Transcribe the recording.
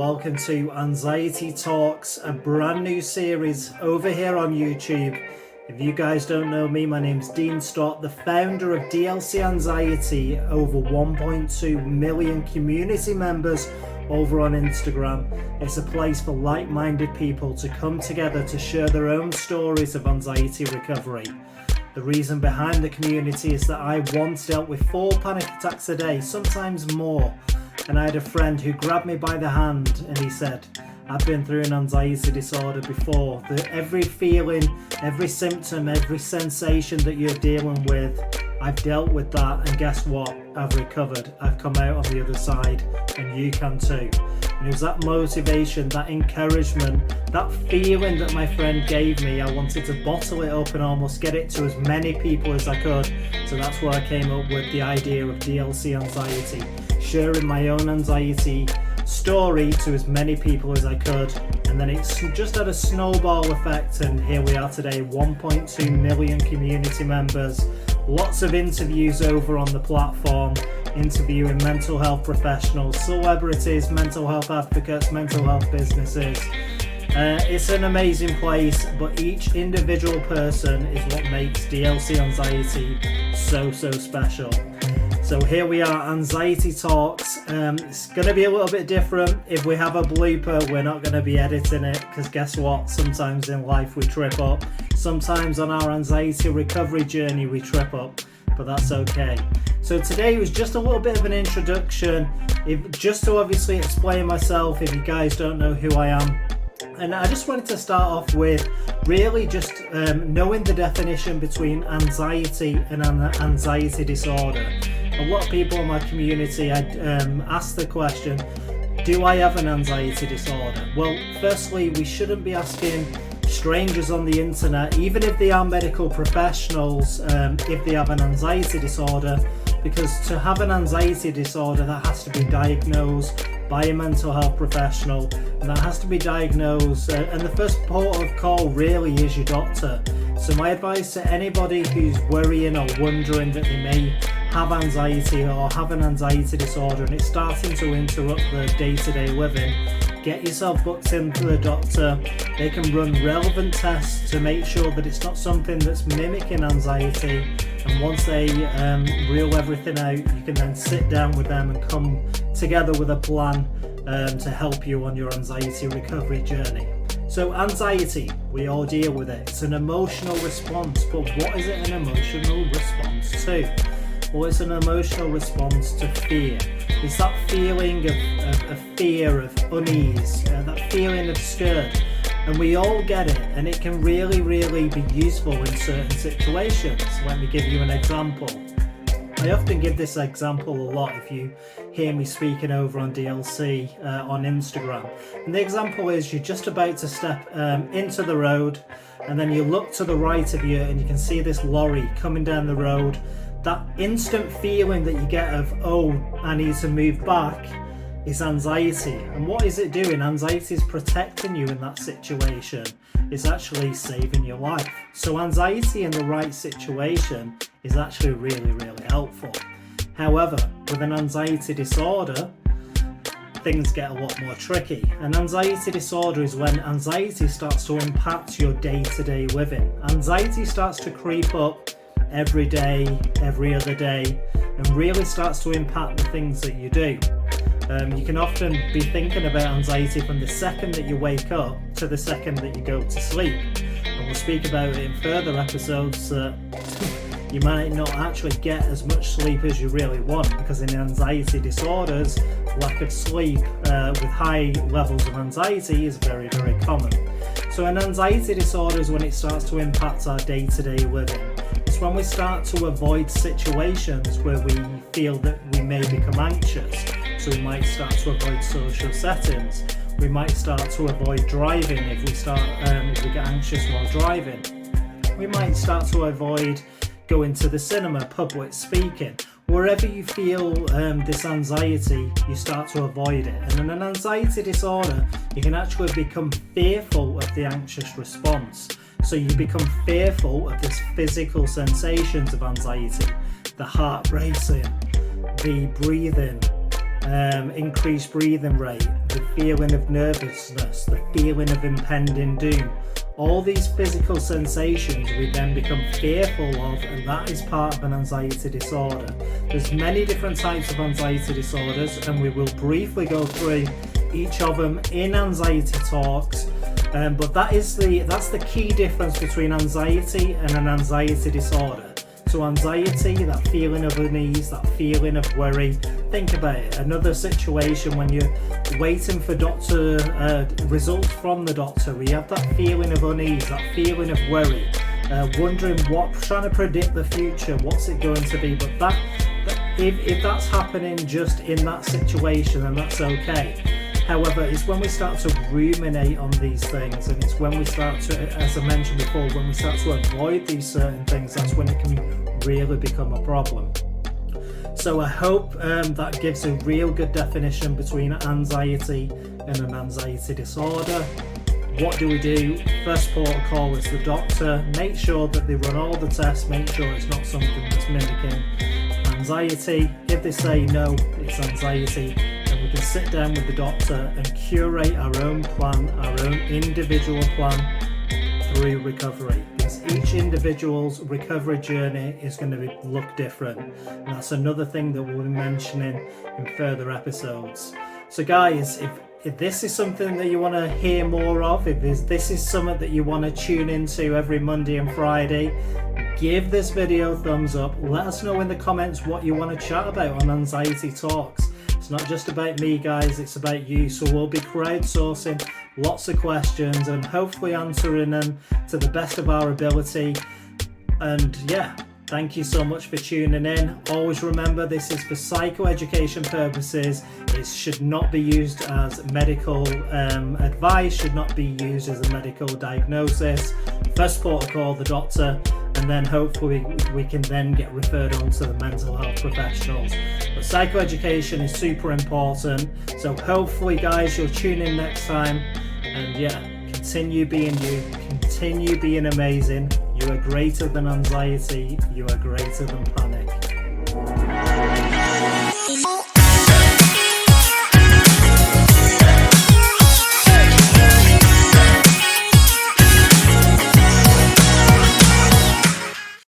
welcome to Anxiety Talks, a brand new series over here on YouTube. If you guys don't know me, my name's Dean Stott, the founder of DLC Anxiety, over 1.2 million community members over on Instagram. It's a place for like-minded people to come together to share their own stories of anxiety recovery. The reason behind the community is that I once dealt with 4 panic attacks a day, sometimes more. And I had a friend who grabbed me by the hand and he said, I've been through an anxiety disorder before. Every feeling, every symptom, every sensation that you're dealing with, I've dealt with that, and guess what? I've recovered. I've come out on the other side, and you can too. And it was that motivation, that encouragement, that feeling that my friend gave me. I wanted to bottle it up and almost get it to as many people as I could. So that's where I came up with the idea of DLC Anxiety, sharing my own anxiety story to as many people as I could, and then it's just had a snowball effect, and here we are today, 1.2 million community members, lots of interviews over on the platform, interviewing mental health professionals, celebrities, mental health advocates, mental health businesses. It's an amazing place, but each individual person is what makes DLC Anxiety so special. So here we are, Anxiety Talks. It's going to be a little bit different. If we have a blooper, we're not going to be editing it, because guess what? Sometimes in life we trip up. Sometimes on our anxiety recovery journey we trip up, but that's okay. So today was just a little bit of an introduction, just to obviously explain myself if you guys don't know who I am. And I just wanted to start off with really just knowing the definition between anxiety and an anxiety disorder. A lot of people in my community ask the question, do I have an anxiety disorder? Well, firstly, we shouldn't be asking strangers on the internet, even if they are medical professionals, if they have an anxiety disorder, because to have an anxiety disorder, that has to be diagnosed by a mental health professional, and that has to be diagnosed, and the first port of call really is your doctor. So my advice to anybody who's worrying or wondering that they may have anxiety or have an anxiety disorder and it's starting to interrupt their day-to-day living, get yourself booked into the doctor. They can run relevant tests to make sure that it's not something that's mimicking anxiety, and once they reel everything out, you can then sit down with them and come together with a plan to help you on your anxiety recovery journey. So anxiety, we all deal with it. It's an emotional response, but what is it an emotional response to? Well, it's an emotional response to fear. It's that feeling of fear, of unease, that feeling of scared. And we all get it, and it can really be useful in certain situations. Let me give you an example. I often give this example a lot if you hear me speaking over on DLC on Instagram. And the example is you're just about to step into the road, and then you look to the right of you and you can see this lorry coming down the road. That instant feeling that you get of, oh, I need to move back, is anxiety. And what is it doing? Anxiety is protecting you in that situation. It's actually saving your life. So anxiety in the right situation is actually really helpful. However, with an anxiety disorder, things get a lot more tricky. An anxiety disorder is when anxiety starts to impact your day-to-day living. Anxiety starts to creep up every day, every other day, and really starts to impact the things that you do. You can often be thinking about anxiety from the second that you wake up to the second that you go to sleep. And we'll speak about it in further episodes that you might not actually get as much sleep as you really want, because in anxiety disorders, lack of sleep with high levels of anxiety is very common. So an anxiety disorder is when it starts to impact our day-to-day living. It's when we start to avoid situations where we feel that we may become anxious. So we might start to avoid social settings. We might start to avoid driving if we get anxious while driving. We might start to avoid going to the cinema, public speaking. Wherever you feel this anxiety, you start to avoid it. And in an anxiety disorder, you can actually become fearful of the anxious response. So you become fearful of this physical sensations of anxiety, the heart racing, the breathing, increased breathing rate, the feeling of nervousness, the feeling of impending doom. All these physical sensations we then become fearful of, and that is part of an anxiety disorder. There's many different types of anxiety disorders, and we will briefly go through each of them in Anxiety Talks. But that's the key difference between anxiety and an anxiety disorder. So anxiety, that feeling of unease, that feeling of worry. Think about it. Another situation when you're waiting for doctor results from the doctor, we have that feeling of unease, that feeling of worry, wondering trying to predict the future, what's it going to be. But if that's happening just in that situation, then that's okay. However, it's when we start to ruminate on these things, and it's when we start to, as I mentioned before, when we start to avoid these certain things, that's when it can really become a problem. So I hope that gives a real good definition between anxiety and an anxiety disorder. What do we do? First port of call is the doctor. Make sure that they run all the tests, make sure it's not something that's mimicking anxiety. If they say no, it's anxiety, we can sit down with the doctor and curate our own plan, our own individual plan through recovery. Because each individual's recovery journey is going to look different. And that's another thing that we'll be mentioning in further episodes. So guys, if this is something that you want to hear more of, if this is something that you want to tune into every Monday and Friday, give this video a thumbs up. Let us know in the comments what you want to chat about on Anxiety Talks. It's not just about me, guys, it's about you. So we'll be crowdsourcing lots of questions and hopefully answering them to the best of our ability. And yeah, thank you so much for tuning in. Always remember, this is for psychoeducation purposes. It should not be used as medical advice, should not be used as a medical diagnosis. First port of call, the doctor, and then hopefully we can then get referred on to the mental health professionals. But psychoeducation is super important, so hopefully guys you'll tune in next time, and yeah, continue being you, continue being amazing. You are greater than anxiety, you are greater than panic.